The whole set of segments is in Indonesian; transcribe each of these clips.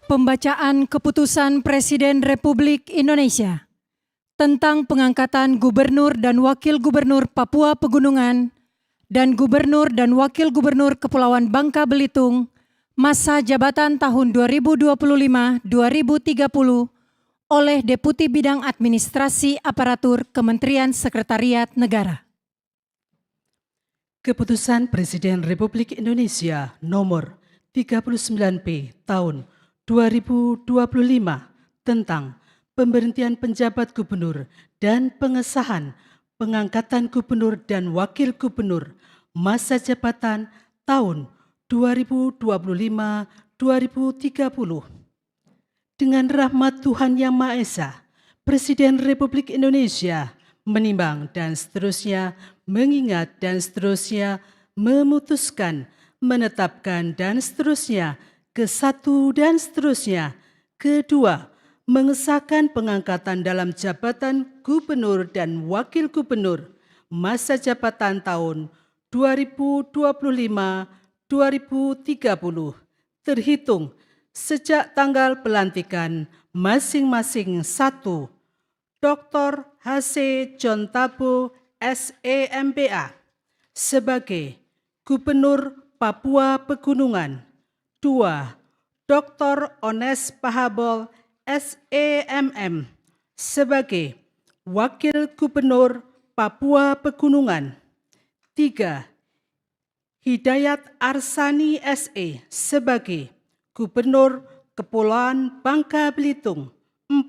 Pembacaan Keputusan Presiden Republik Indonesia tentang pengangkatan Gubernur dan Wakil Gubernur Papua Pegunungan dan Gubernur dan Wakil Gubernur Kepulauan Bangka Belitung masa jabatan tahun 2025-2030 oleh Deputi Bidang Administrasi Aparatur Kementerian Sekretariat Negara. Keputusan Presiden Republik Indonesia nomor 39P tahun 2025 tentang pemberhentian penjabat gubernur dan pengesahan pengangkatan gubernur dan wakil gubernur masa jabatan tahun 2025-2030. Dengan rahmat Tuhan Yang Maha Esa, Presiden Republik Indonesia menimbang dan seterusnya mengingat dan seterusnya memutuskan, menetapkan dan seterusnya, ke-1 dan seterusnya, kedua, mengesahkan pengangkatan dalam jabatan gubernur dan wakil gubernur masa jabatan tahun 2025-2030 terhitung sejak tanggal pelantikan masing-masing. 1. Dr. H.C. John Tabo, SEMPA, sebagai Gubernur Papua Pegunungan. 2. Dr. Ones Pahabol, SEMM, sebagai Wakil Gubernur Papua Pegunungan. 3. Hidayat Arsani SE, sebagai Gubernur Kepulauan Bangka Belitung. 4.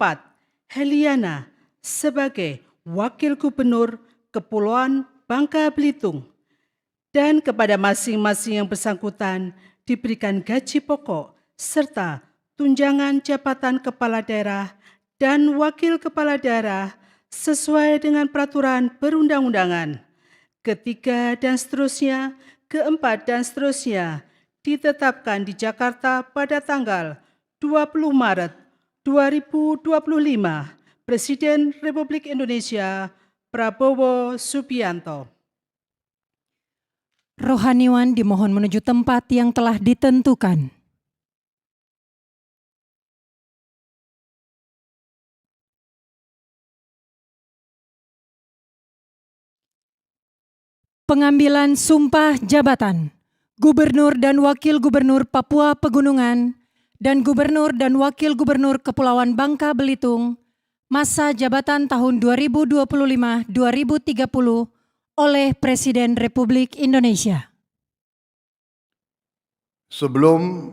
Heliana, sebagai Wakil Gubernur Kepulauan Bangka Belitung. Dan kepada masing-masing yang bersangkutan diberikan gaji pokok serta tunjangan jabatan kepala daerah dan wakil kepala daerah sesuai dengan peraturan perundang-undangan. 3 dan seterusnya, 4 dan seterusnya ditetapkan di Jakarta pada tanggal 20 Maret 2025. Presiden Republik Indonesia Prabowo Subianto. Rohaniwan dimohon menuju tempat yang telah ditentukan. Pengambilan sumpah jabatan Gubernur dan Wakil Gubernur Papua Pegunungan dan Gubernur dan Wakil Gubernur Kepulauan Bangka Belitung masa jabatan tahun 2025-2030 oleh Presiden Republik Indonesia. Sebelum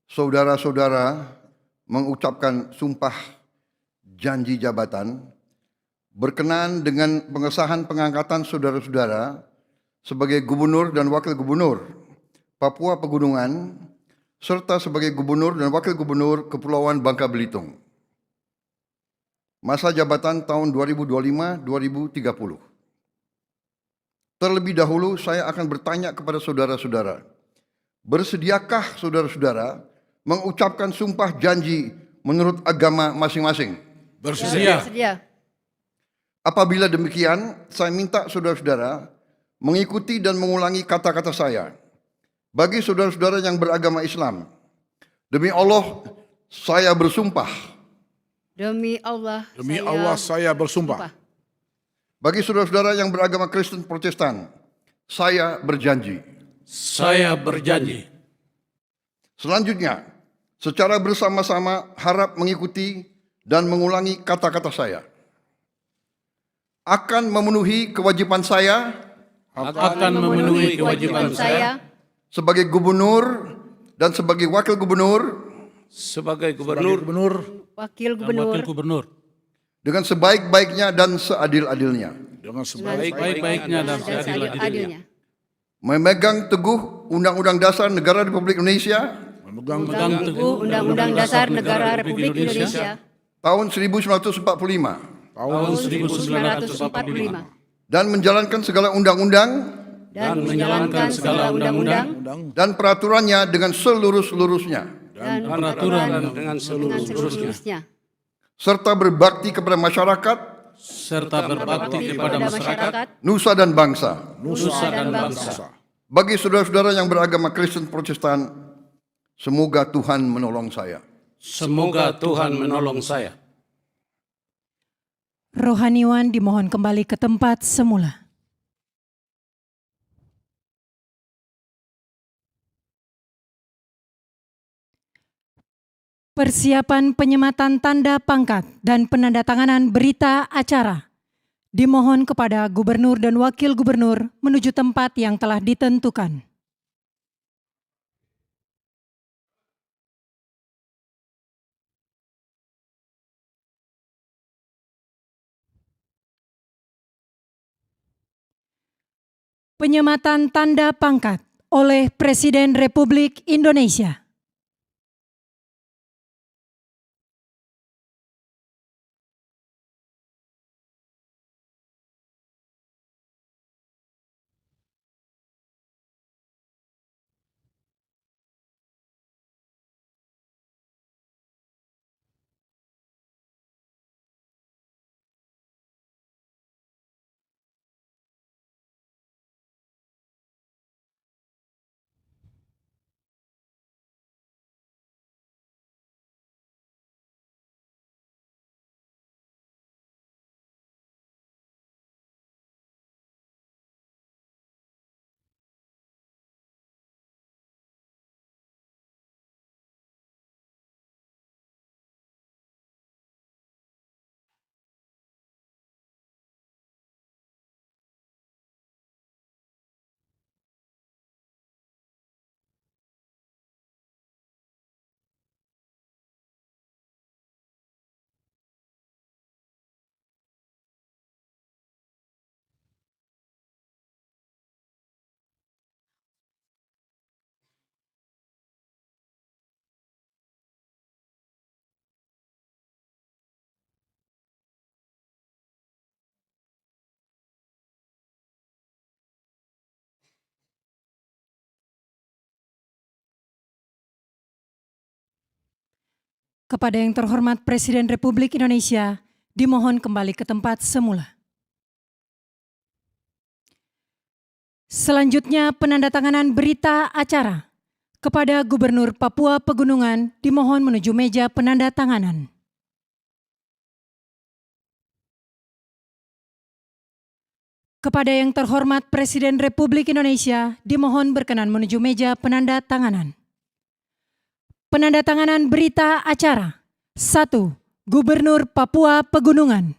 saudara-saudara mengucapkan sumpah janji jabatan, berkenaan dengan pengesahan pengangkatan saudara-saudara sebagai Gubernur dan Wakil Gubernur Papua Pegunungan, serta sebagai Gubernur dan Wakil Gubernur Kepulauan Bangka Belitung. Masa jabatan tahun 2025-2030. Terlebih dahulu saya akan bertanya kepada saudara-saudara, bersediakah saudara-saudara mengucapkan sumpah janji menurut agama masing-masing? Bersedia. Apabila demikian, saya minta saudara-saudara mengikuti dan mengulangi kata-kata saya. Bagi saudara-saudara yang beragama Islam, demi Allah saya bersumpah. Demi Allah saya bersumpah. Bagi saudara-saudara yang beragama Kristen Protestan, saya berjanji. Saya berjanji. Selanjutnya, secara bersama-sama harap mengikuti dan mengulangi kata-kata saya. Akan memenuhi kewajiban saya sebagai gubernur dan sebagai wakil gubernur wakil gubernur dengan sebaik-baiknya dan seadil-adilnya. Memegang teguh Undang-Undang Dasar Negara Republik Indonesia Undang-Undang Dasar Negara Republik Indonesia tahun 1945 dan menjalankan segala undang-undang dan peraturannya dengan seluruh-seluruhnya serta berbakti kepada masyarakat nusa dan bangsa. Bagi saudara-saudara yang beragama Kristen Protestan, semoga Tuhan menolong saya. Semoga Tuhan menolong saya. Rohaniwan dimohon kembali ke tempat semula. Persiapan penyematan tanda pangkat dan penandatanganan berita acara dimohon kepada Gubernur dan Wakil Gubernur menuju tempat yang telah ditentukan. Penyematan tanda pangkat oleh Presiden Republik Indonesia. Kepada yang terhormat Presiden Republik Indonesia, dimohon kembali ke tempat semula. Selanjutnya penandatanganan berita acara. Kepada Gubernur Papua Pegunungan, dimohon menuju meja penandatanganan. Kepada yang terhormat Presiden Republik Indonesia, dimohon berkenan menuju meja penandatanganan. Penandatanganan berita acara. 1. Gubernur Papua Pegunungan.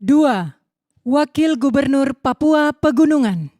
Dua, Wakil Gubernur Papua Pegunungan.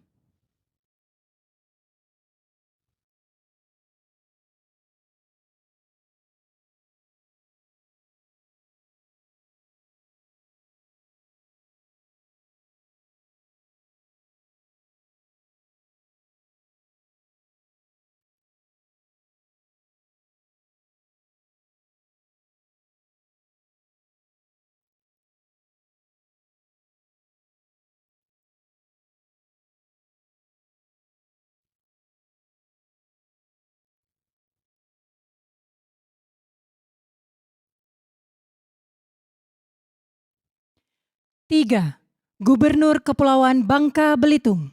Tiga, Gubernur Kepulauan Bangka Belitung.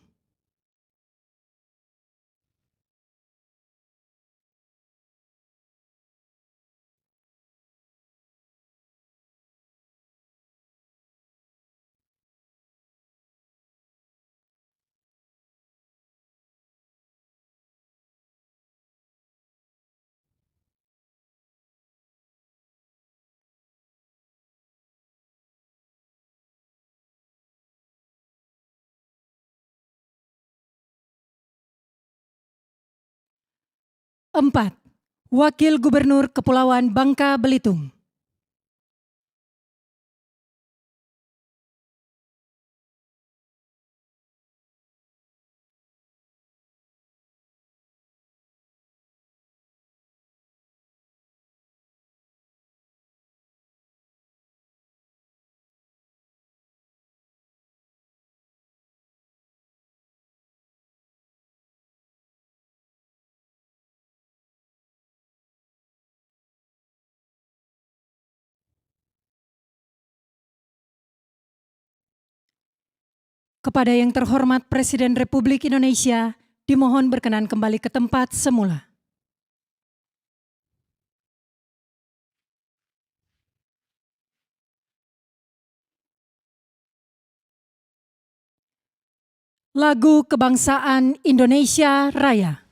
Empat, Wakil Gubernur Kepulauan Bangka Belitung. Kepada yang terhormat Presiden Republik Indonesia, dimohon berkenan kembali ke tempat semula. Lagu Kebangsaan Indonesia Raya.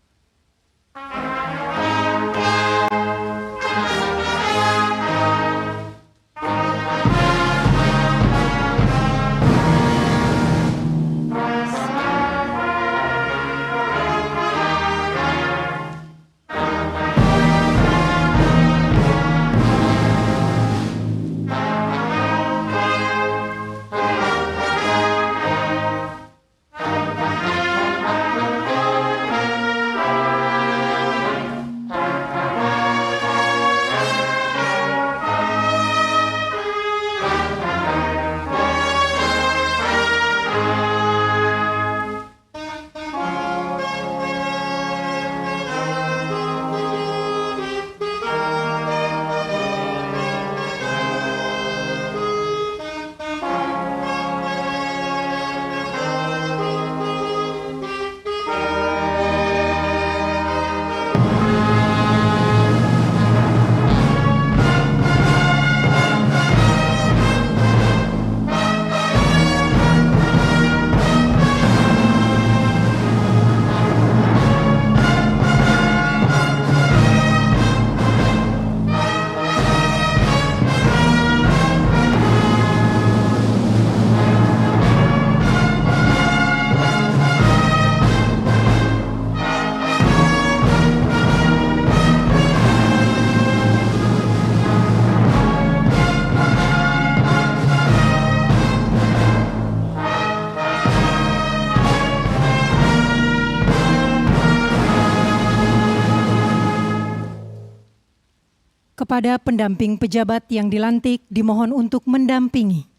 Kepada pendamping pejabat yang dilantik, dimohon untuk mendampingi.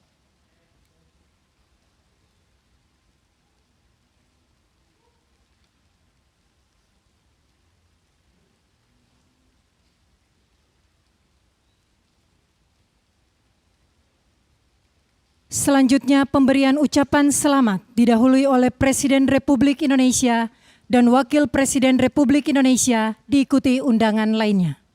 Selanjutnya, pemberian ucapan selamat didahului oleh Presiden Republik Indonesia dan Wakil Presiden Republik Indonesia, diikuti undangan lainnya.